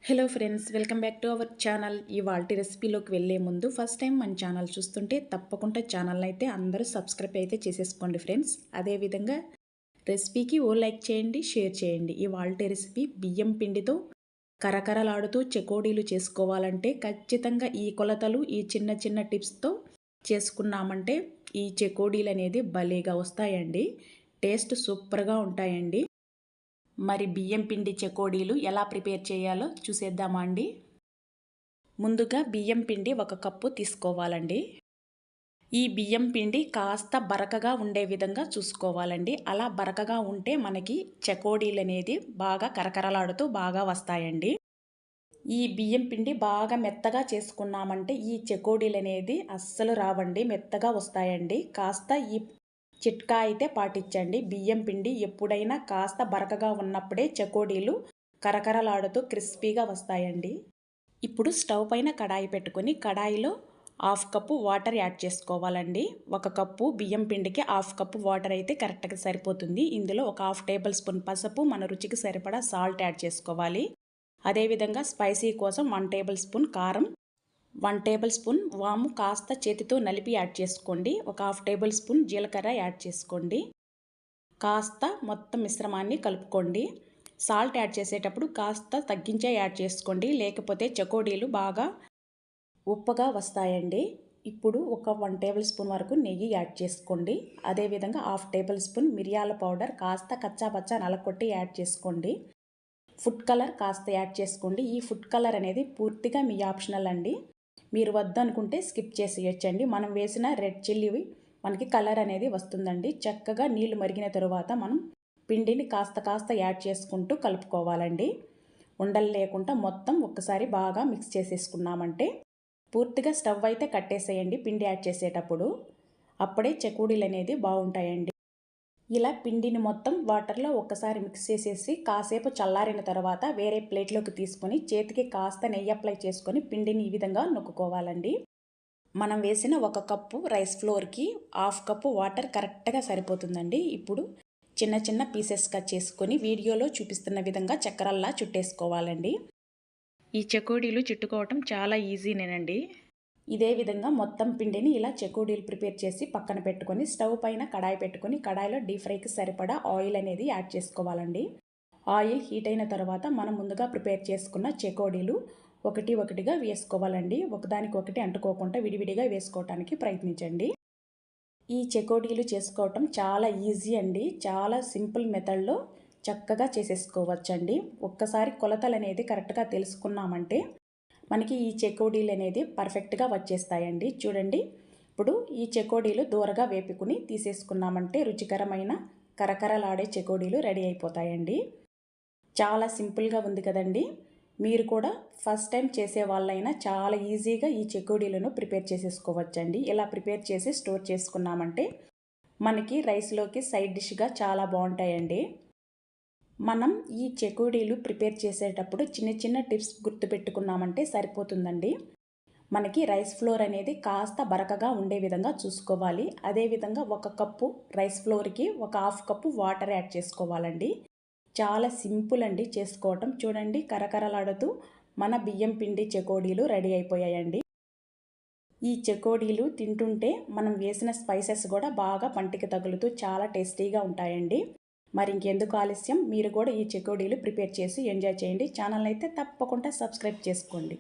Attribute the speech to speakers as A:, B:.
A: Hello friends, welcome back to our channel. ఇవాల్టి రెసిపీలోకి వెళ్ళే ముందు ఫస్ట్ టైం మన ఛానల్ చూస్తుంటే తప్పకుండా ఛానల్ అయితే అందరూ సబ్స్క్రైబ్ అయితే చేసేసుకోండి ఫ్రెండ్స్. అదేవిధంగా రెసిపీకి లైక్ చేయండి, షేర్ చేయండి. ఇవాల్టి రెసిపీ బియ్యం పిండితో కరకరలాడుతూ చెకోడీలు చేసుకోవాలంటే ఖచ్చితంగా ఈ కొలతలు, ఈ చిన్న చిన్న టిప్స్తో చేసుకున్నామంటే ఈ చెకోడీలు అనేది భలేగా వస్తాయండి. టేస్ట్ సూపర్గా ఉంటాయండి. మరి బియ్యం పిండి చెకోడీలు ఎలా ప్రిపేర్ చేయాలో చూసేద్దామా అండి. ముందుగా బియ్యం పిండి 1 కప్పు తీసుకోవాలండి. ఈ బియ్యం పిండి కాస్త బరకగా ఉండే విధంగా చూసుకోవాలండి. అలా బరకగా ఉంటే మనకి చెకోడీలు అనేది బాగా కరకరలాడుతూ బాగా వస్తాయండి. ఈ బియ్యం పిండి బాగా మెత్తగా చేసుకున్నామంటే ఈ చెకోడీలు అనేది అస్సలు రావండి, మెత్తగా వస్తాయండి. కాస్త ఈ చిట్కా అయితే పాటించండి. బియ్యం పిండి ఎప్పుడైనా కాస్త బరకగా ఉన్నప్పుడే చెకోడీలు కరకరలాడుతూ క్రిస్పీగా వస్తాయండి. ఇప్పుడు స్టవ్ పైన కడాయి పెట్టుకొని కడాయిలో 1/2 కప్పు వాటర్ యాడ్ చేసుకోవాలండి. 1 కప్పు బియ్యం పిండికి 1/2 కప్పు వాటర్ అయితే కరెక్ట్గా సరిపోతుంది. ఇందులో ఒక 1/2 టేబుల్ స్పూన్ పసుపు, మన రుచికి సరిపడా సాల్ట్ యాడ్ చేసుకోవాలి. అదేవిధంగా స్పైసీ కోసం 1 టేబుల్ స్పూన్ కారం, 1 టేబుల్ స్పూన్ వాము కాస్త చేతితో నలిపి యాడ్ చేసుకోండి. ఒక 1/2 టేబుల్ స్పూన్ జీలకర్ర యాడ్ చేసుకోండి. కాస్త మొత్తం మిశ్రమాన్ని కలుపుకోండి. సాల్ట్ యాడ్ చేసేటప్పుడు కాస్త తగ్గించే యాడ్ చేసుకోండి, లేకపోతే చెకోడీలు బాగా ఉప్పగా వస్తాయండి. ఇప్పుడు ఒక 1 టేబుల్ స్పూన్ వరకు నెయ్యి యాడ్ చేసుకోండి. అదేవిధంగా 1/2 టేబుల్ స్పూన్ మిరియాల పౌడర్ కాస్త కచ్చాపచ్చా నలకొట్టి యాడ్ చేసుకోండి. ఫుడ్ కలర్ కాస్త యాడ్ చేసుకోండి. ఈ ఫుడ్ కలర్ అనేది పూర్తిగా మీ ఆప్షనల్ అండి. మీరు వద్దనుకుంటే స్కిప్ చేసేయచ్చండి. మనం వేసిన రెడ్ చిల్లీ మనకి కలర్ అనేది వస్తుందండి. చక్కగా నీళ్లు మరిగిన తరువాత మనం పిండిని కాస్త యాడ్ చేసుకుంటూ కలుపుకోవాలండి. ఉండలు లేకుండా మొత్తం ఒక్కసారి బాగా మిక్స్ చేసేసుకున్నామంటే పూర్తిగా స్టవ్ అయితే కట్టేసేయండి పిండి యాడ్ చేసేటప్పుడు. అప్పుడే చెకోడీలు అనేది బాగుంటాయండి. ఇలా పిండిని మొత్తం వాటర్లో ఒక్కసారి మిక్స్ చేసేసి కాసేపు చల్లారిన తర్వాత వేరే ప్లేట్లోకి తీసుకొని చేతికి కాస్త నెయ్యి అప్లై చేసుకొని పిండిని ఈ విధంగా నొక్కుకోవాలండి. మనం వేసిన 1 కప్పు రైస్ ఫ్లోర్కి 1/2 కప్పు వాటర్ కరెక్ట్గా సరిపోతుందండి. ఇప్పుడు చిన్న చిన్న పీసెస్గా చేసుకొని వీడియోలో చూపిస్తున్న విధంగా చక్రాల్లా చుట్టేసుకోవాలండి. ఈ చెకోడీలు చుట్టుకోవటం చాలా ఈజీనేనండి. ఇదే విధంగా మొత్తం పిండిని ఇలా చెకోడీలు ప్రిపేర్ చేసి పక్కన పెట్టుకొని స్టవ్ పైన కడాయి పెట్టుకొని కడాయిలో డీప్ ఫ్రైకి సరిపడా ఆయిల్ అనేది యాడ్ చేసుకోవాలండి. ఆయిల్ హీట్ అయిన తర్వాత మనం ముందుగా ప్రిపేర్ చేసుకున్న చెకోడీలు ఒకటిగా వేసుకోవాలండి. ఒకదానికొకటి అంటుకోకుండా విడివిడిగా వేసుకోవటానికి ప్రయత్నించండి. ఈ చెకోడీలు చేసుకోవటం చాలా ఈజీ అండి. చాలా సింపుల్ మెథడ్లో చక్కగా చేసేసుకోవచ్చండి. ఒక్కసారి కొలతలు అనేది కరెక్ట్గా తెలుసుకున్నామంటే మనకి ఈ చెకోడీలు అనేది పర్ఫెక్ట్గా వచ్చేస్తాయండి. చూడండి, ఇప్పుడు ఈ చెకోడీలు దూరగా వేపుకుని తీసేసుకున్నామంటే రుచికరమైన కరకరలాడే చెకోడీలు రెడీ అయిపోతాయండి. చాలా సింపుల్గా ఉంది కదండి. మీరు కూడా ఫస్ట్ టైం చేసే వాళ్ళైనా చాలా ఈజీగా ఈ చెకోడీలను ప్రిపేర్ చేసేసుకోవచ్చండి. ఇలా ప్రిపేర్ చేసి స్టోర్ చేసుకున్నామంటే మనకి రైస్లోకి సైడ్ డిష్గా చాలా బాగుంటాయండి. మనం ఈ చెకోడీలు ప్రిపేర్ చేసేటప్పుడు చిన్న చిన్న టిప్స్ గుర్తుపెట్టుకున్నామంటే సరిపోతుందండి. మనకి రైస్ ఫ్లోర్ అనేది కాస్త బరకగా ఉండే విధంగా చూసుకోవాలి. అదేవిధంగా 1 కప్పు రైస్ ఫ్లోర్కి ఒక 1/2 కప్పు వాటర్ యాడ్ చేసుకోవాలండి. చాలా సింపుల్ అండి చేసుకోవటం. చూడండి, కరకరలాడుతూ మన బియ్యం పిండి చెకోడీలు రెడీ అయిపోయాయండి. ఈ చెకోడీలు తింటుంటే మనం వేసిన స్పైసెస్ కూడా బాగా పంటికి తగులుతూ చాలా టేస్టీగా ఉంటాయండి. మరి ఇంకెందుకు ఆలస్యం, మీరు కూడా ఈ చెకోడీలు ప్రిపేర్ చేసి ఎంజాయ్ చేయండి. ఛానల్ అయితే తప్పకుండా సబ్స్క్రైబ్ చేసుకోండి.